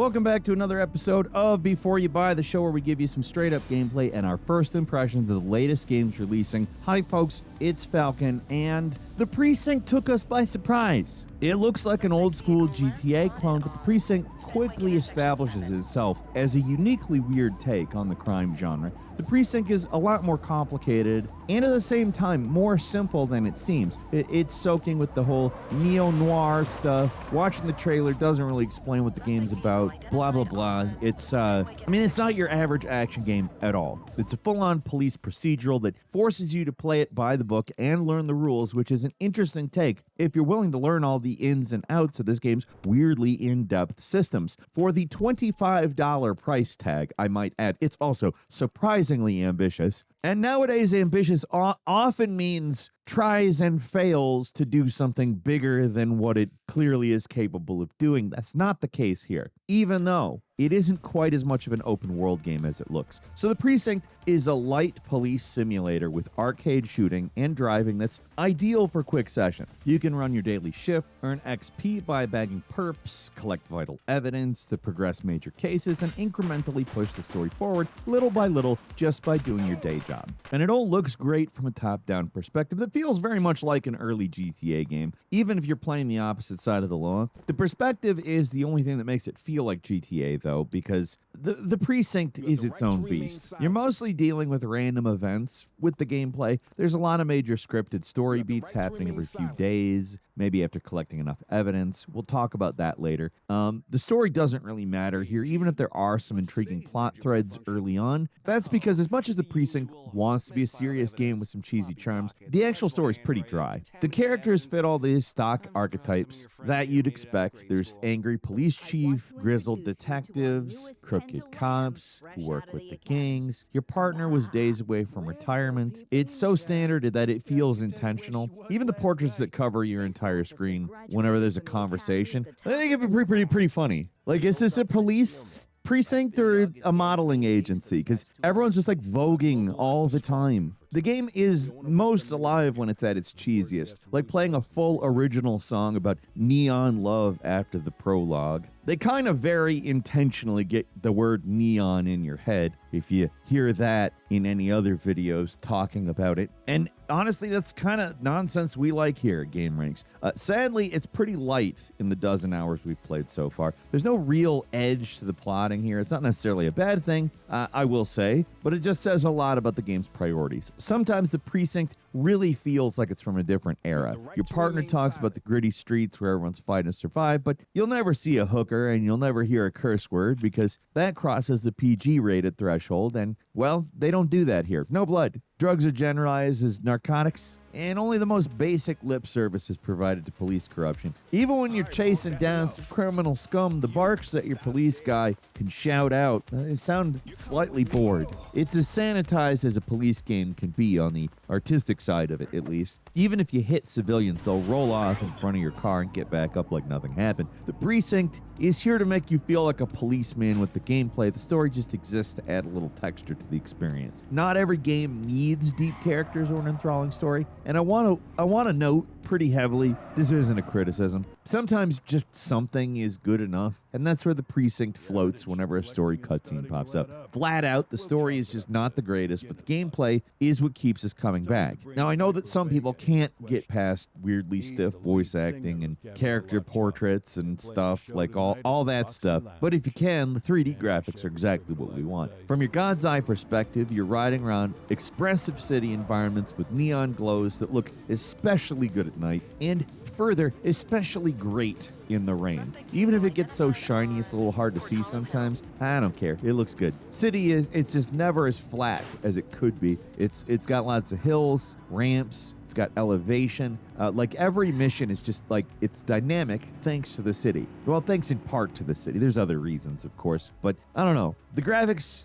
Welcome back to another episode of Before You Buy, the show where we give you some straight-up gameplay and our first impressions of the latest games releasing. Hi, folks, it's Falcon, and the Precinct took us by surprise. It looks like an old-school GTA clone, but the Precinct quickly establishes itself as a uniquely weird take on the crime genre. The Precinct is a lot more complicated and at the same time more simple than it seems. It's soaking with the whole neo-noir stuff. Watching the trailer doesn't really explain what the game's about, blah blah blah. It's not your average action game at all. It's a full-on police procedural that forces you to play it by the book and learn the rules, which is an interesting take if you're willing to learn all the ins and outs of this game's weirdly in-depth system. For the $25 price tag, I might add, it's also surprisingly ambitious. And nowadays, ambitious often means tries and fails to do something bigger than what it clearly is capable of doing. That's not the case here, even though it isn't quite as much of an open world game as it looks. So the Precinct is a light police simulator with arcade shooting and driving that's ideal for quick sessions. You can run your daily shift, earn XP by bagging perps, collect vital evidence to progress major cases, and incrementally push the story forward little by little just by doing your day job. And it all looks great from a top-down perspective that feels very much like an early GTA game, even if you're playing the opposite side of the law. The perspective is the only thing that makes it feel like GTA, though, because the Precinct is its own beast. You're mostly dealing with random events with the gameplay. There's a lot of major scripted story beats happening every few days, maybe after collecting enough evidence. We'll talk about that later. The story doesn't really matter here, even if there are some intriguing plot threads early on. That's because as much as the Precinct wants to be a serious game with some cheesy charms, the actual story is pretty dry. The characters fit all the stock archetypes that you'd expect. There's angry police chief, grizzled detectives, crooked cops who work with the gangs. Your partner was days away from retirement. It's so standard that it feels intentional. Even the portraits that cover your entire screen whenever there's a conversation, I think it'd be pretty funny. Like, is this a police precinct or a modeling agency? Because everyone's just like voguing all the time. The game is most alive when it's at its cheesiest, like playing a full original song about neon love after the prologue. They kind of very intentionally get the word neon in your head if you hear that in any other videos talking about it. And honestly, that's kind of nonsense we like here at gameranx. Sadly, it's pretty light in the dozen hours we've played so far. There's no real edge to the plotting here. It's not necessarily a bad thing, I will say, but it just says a lot about the game's priorities. Sometimes the Precinct really feels like it's from a different era. Your partner talks about the gritty streets where everyone's fighting to survive, but you'll never see a hooker and you'll never hear a curse word because that crosses the PG-rated threshold, and, well, they don't do that here. No blood. Drugs are generalized as narcotics, and only the most basic lip service is provided to police corruption. Even when you're chasing down some criminal scum, the barks that your police guy can shout out sound slightly bored. It's as sanitized as a police game can be on the artistic side of it, at least. Even if you hit civilians, they'll roll off in front of your car and get back up like nothing happened. The Precinct is here to make you feel like a policeman with the gameplay. The story just exists to add a little texture to the experience. Not every game needs deep characters or an enthralling story, and I want to note pretty heavily, this isn't a criticism. Sometimes just something is good enough, and that's where the Precinct floats whenever a story cutscene pops up. Flat out, the story is just not the greatest, but the gameplay is what keeps us coming back. Now, I know that some people can't get past weirdly stiff voice acting and character portraits and stuff, like all that stuff, but if you can, the 3D graphics are exactly what we want. From your God's Eye perspective, you're riding around expressive city environments with neon glows that look especially good at night, and further, especially great in the rain. Even if it gets so shiny it's a little hard to see sometimes, I don't care. It looks good. It's just never as flat as it could be. It's got lots of hills, ramps, it's got elevation. Like every mission is just like, it's dynamic thanks to the city. Well, thanks in part to the city. There's other reasons, of course, but I don't know. The graphics,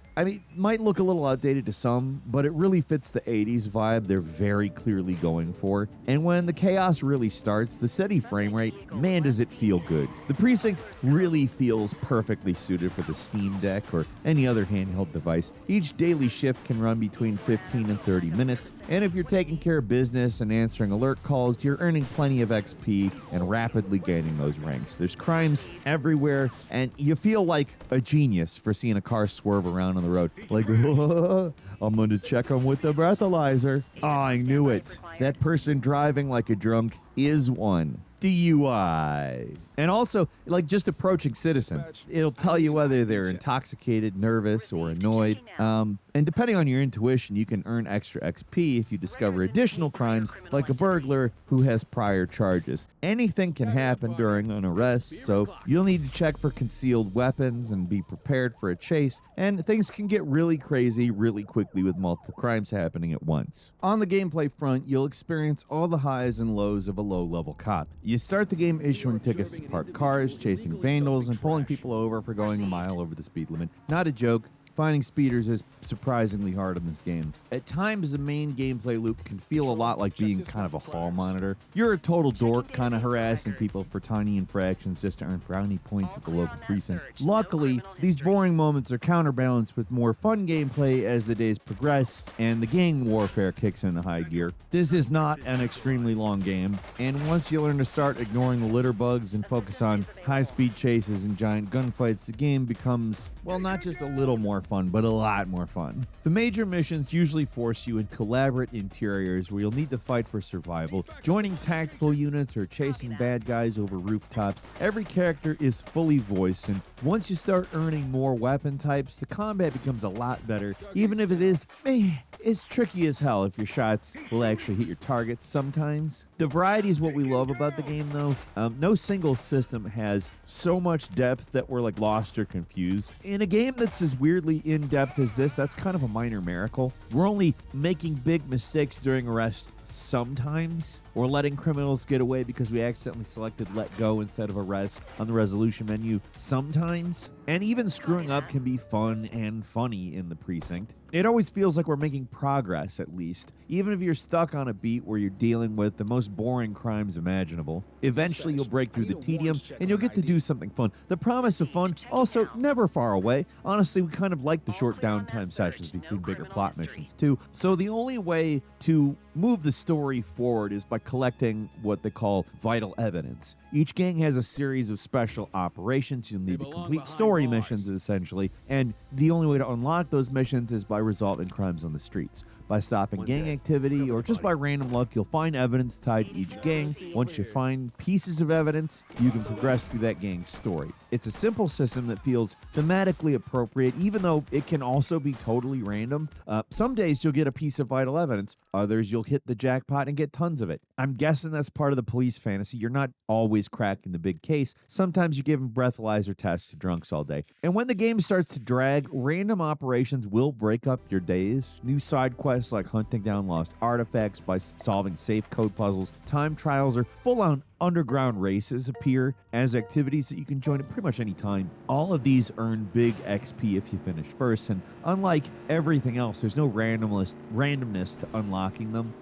might look a little outdated to some, but it really fits the 80s vibe they're very clearly going for. And when the chaos really starts, the steady frame rate, man, does it feel feel good. The Precinct really feels perfectly suited for the Steam Deck or any other handheld device. Each daily shift can run between 15 and 30 minutes, and if you're taking care of business and answering alert calls, you're earning plenty of XP and rapidly gaining those ranks. There's crimes everywhere, and you feel like a genius for seeing a car swerve around on the road. Like, I'm going to check them with the breathalyzer. Oh, I knew it. That person driving like a drunk is one. DUI. And also, like, just approaching citizens. It'll tell you whether they're intoxicated, nervous, or annoyed. And depending on your intuition, you can earn extra XP if you discover additional crimes, like a burglar who has prior charges. Anything can happen during an arrest, so you'll need to check for concealed weapons and be prepared for a chase, and things can get really crazy really quickly with multiple crimes happening at once. On the gameplay front, you'll experience all the highs and lows of a low-level cop. You start the game issuing tickets to parked cars, chasing vandals, and pulling people over for going a mile over the speed limit. Not a joke. Finding speeders is surprisingly hard in this game. At times, the main gameplay loop can feel a lot like being kind of a hall monitor. You're a total dork, kind of harassing people for tiny infractions just to earn brownie points at the local precinct. Luckily, these boring moments are counterbalanced with more fun gameplay as the days progress, and the gang warfare kicks into high gear. This is not an extremely long game, and once you learn to start ignoring the litter bugs and focus on high-speed chases and giant gunfights, the game becomes, well, not just a little more fun, but a lot more fun. The major missions usually force you into elaborate interiors where you'll need to fight for survival, joining tactical units or chasing bad guys over rooftops. Every character is fully voiced, and once you start earning more weapon types, the combat becomes a lot better, even if it's tricky as hell if your shots will actually hit your targets sometimes. The variety is what we love about the game, though. No single system has so much depth that we're like lost or confused. In a game that's as weirdly in-depth as this, that's kind of a minor miracle. We're only making big mistakes during arrest sometimes, or letting criminals get away because we accidentally selected let go instead of arrest on the resolution menu sometimes. And even screwing up can be fun and funny in the Precinct. It always feels like we're making progress, at least, even if you're stuck on a beat where you're dealing with the most boring crimes imaginable. Eventually, you'll break through the tedium, and you'll get to do something fun. The promise of fun, also never far away. Honestly, we kind of like the short downtime sessions between bigger plot missions, too. So the only way to move the story forward is by collecting what they call vital evidence. Each gang has a series of special operations. You'll need to complete story missions, essentially, and the only way to unlock those missions is by resolving crimes on the streets. By stopping gang activity or just by random luck, you'll find evidence tied to each gang. Once you find pieces of evidence, you can progress through that gang's story. It's a simple system that feels thematically appropriate, even though it can also be totally random. Some days you'll get a piece of vital evidence, others you'll hit the jackpot and get tons of it. I'm guessing that's part of the police fantasy. You're not always cracking the big case. Sometimes you're giving breathalyzer tests to drunks all day. And when the game starts to drag, random operations will break up your days. New side quests like hunting down lost artifacts by solving safe code puzzles, time trials, or full-on underground races appear as activities that you can join at pretty much any time. All of these earn big XP if you finish first, and unlike everything else, there's no randomness to unlocking them.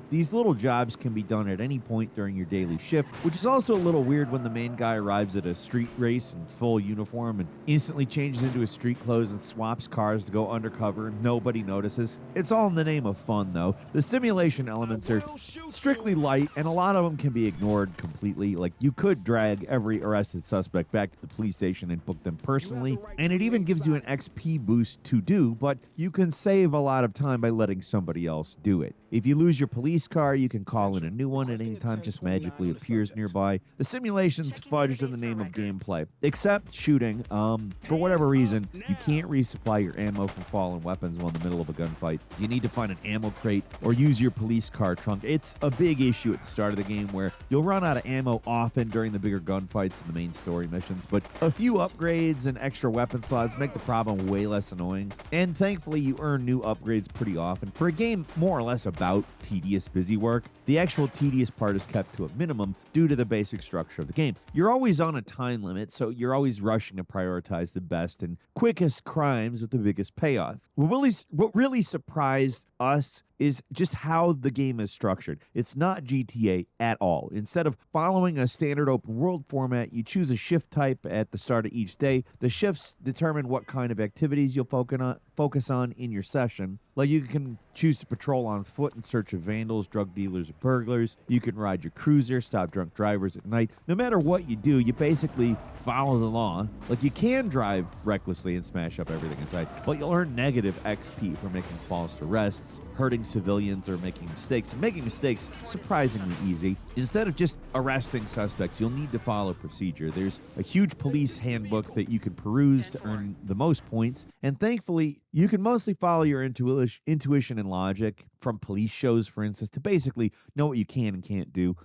These little jobs can be done at any point during your daily shift, which is also a little weird when the main guy arrives at a street race in full uniform and instantly changes into his street clothes and swaps cars to go undercover and nobody notices. It's all in the name of fun, though. The simulation elements are strictly light, and a lot of them can be ignored completely. Like, you could drag every arrested suspect back to the police station and book them personally, and it even gives you an XP boost to do, but you can save a lot of time by letting somebody else do it. If you lose your police car, you can call in a new one at any time, just magically appears nearby. The simulation's fudged in the name of gameplay, except shooting. For whatever reason, you can't resupply your ammo from fallen weapons while in the middle of a gunfight. You need to find an ammo crate or use your police car trunk. It's a big issue at the start of the game where you'll run out of ammo often during the bigger gunfights and the main story missions, but a few upgrades and extra weapon slots make the problem way less annoying. And thankfully, you earn new upgrades pretty often. For a game more or less about tedious busy work, the actual tedious part is kept to a minimum due to the basic structure of the game. You're always on a time limit, so you're always rushing to prioritize the best and quickest crimes with the biggest payoff. What really surprised us is just how the game is structured. It's not GTA at all. Instead of following a standard open world format, you choose a shift type at the start of each day. The shifts determine what kind of activities you'll focus on in your session. Like, you can choose to patrol on foot in search of vandals, drug dealers, or burglars. You can ride your cruiser, stop drunk drivers at night. No matter what you do, you basically follow the law. Like, you can drive recklessly and smash up everything inside, but you'll earn negative XP for making false arrests, hurting civilians, or making mistakes. And making mistakes surprisingly easy. Instead of just arresting suspects, you'll need to follow procedure. There's a huge police handbook that you can peruse to earn the most points, and thankfully, you can mostly follow your intuition and logic from police shows, for instance, to basically know what you can and can't do.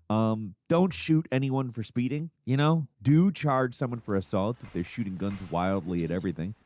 Don't shoot anyone for speeding, Do charge someone for assault if they're shooting guns wildly at everything.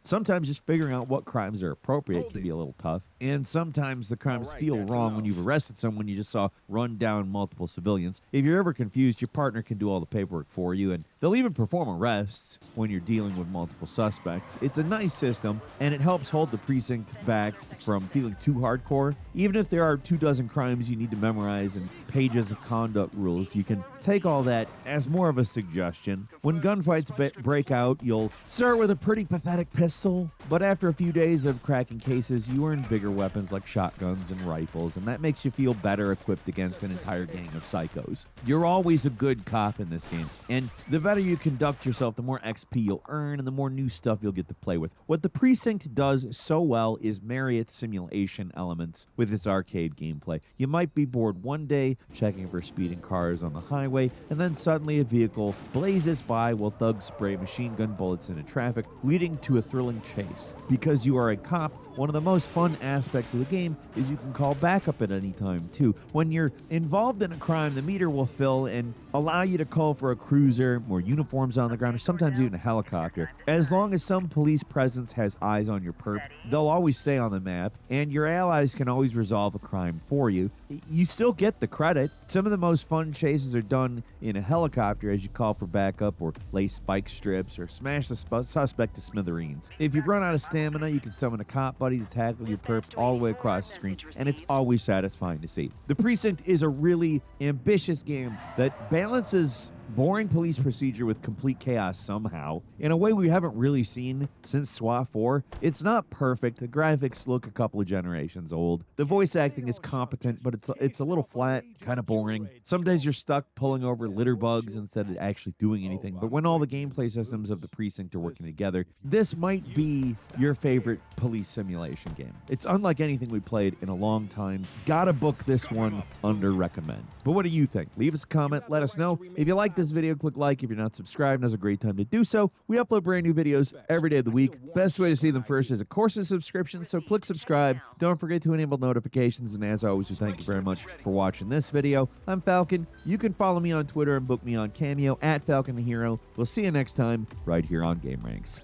Sometimes just figuring out what crimes are appropriate can be a little tough. And sometimes the crimes feel wrong when you've arrested someone you just saw run down multiple civilians. If you're ever confused, your partner can do all the paperwork for you, and they'll even perform arrests when you're dealing with multiple suspects. It's a nice system, and it helps hold the precinct back from feeling too hardcore. Even if there are 24 crimes you need to memorize and pages of conduct rules, you can take all that as more of a suggestion. When gunfights break out, you'll start with a pretty pathetic pistol, but after a few days of cracking cases, you earn bigger weapons like shotguns and rifles, and that makes you feel better equipped against an entire gang of psychos. You're always a good cop in this game, and the better you conduct yourself, the more XP you'll earn and the more new stuff you'll get to play with. What the Precinct does so well is marry its simulation elements with its arcade gameplay. You might be bored one day checking for speeding cars on the highway, and then suddenly a vehicle blazes by while thugs spray machine gun bullets into traffic, leading to a thrilling chase. Because you are a cop, one of the most fun aspects of the game is you can call backup at any time, too. When you're involved in a crime, the meter will fill and allow you to call for a cruiser, more uniforms on the ground, or sometimes even a helicopter. As long as some police presence has eyes on your perp, they'll always stay on the map, and your allies can always resolve a crime for you. You still get the credit. Some of the most fun chases are done in a helicopter as you call for backup or lay spike strips or smash the suspect to smithereens. If you've run out of stamina, you can summon a cop buddy to tackle your perp all the way across the screen, and it's always satisfying to see. The Precinct is a really ambitious game that balances boring police procedure with complete chaos somehow, in a way we haven't really seen since SWAT 4. It's not perfect. The graphics look a couple of generations old. The voice acting is competent, but it's a little flat, kind of boring. Some days you're stuck pulling over litter bugs instead of actually doing anything, but when all the gameplay systems of the Precinct are working together, this might be your favorite police simulation game. It's unlike anything we played in a long time. Gotta book this one under recommend. But what do you think? Leave us a comment, let us know. If you like this video, click like. If you're not subscribed, now's a great time to do so. We upload brand new videos every day of the week. Best way to see them first is, of course, a subscription, so click subscribe. Don't forget to enable notifications, and as always, we thank you very much for watching this video. I'm Falcon. You can follow me on Twitter and book me on Cameo at Falcon the Hero. We'll see you next time right here on GameRanx.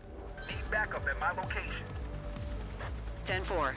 Need backup at my location. 10-4.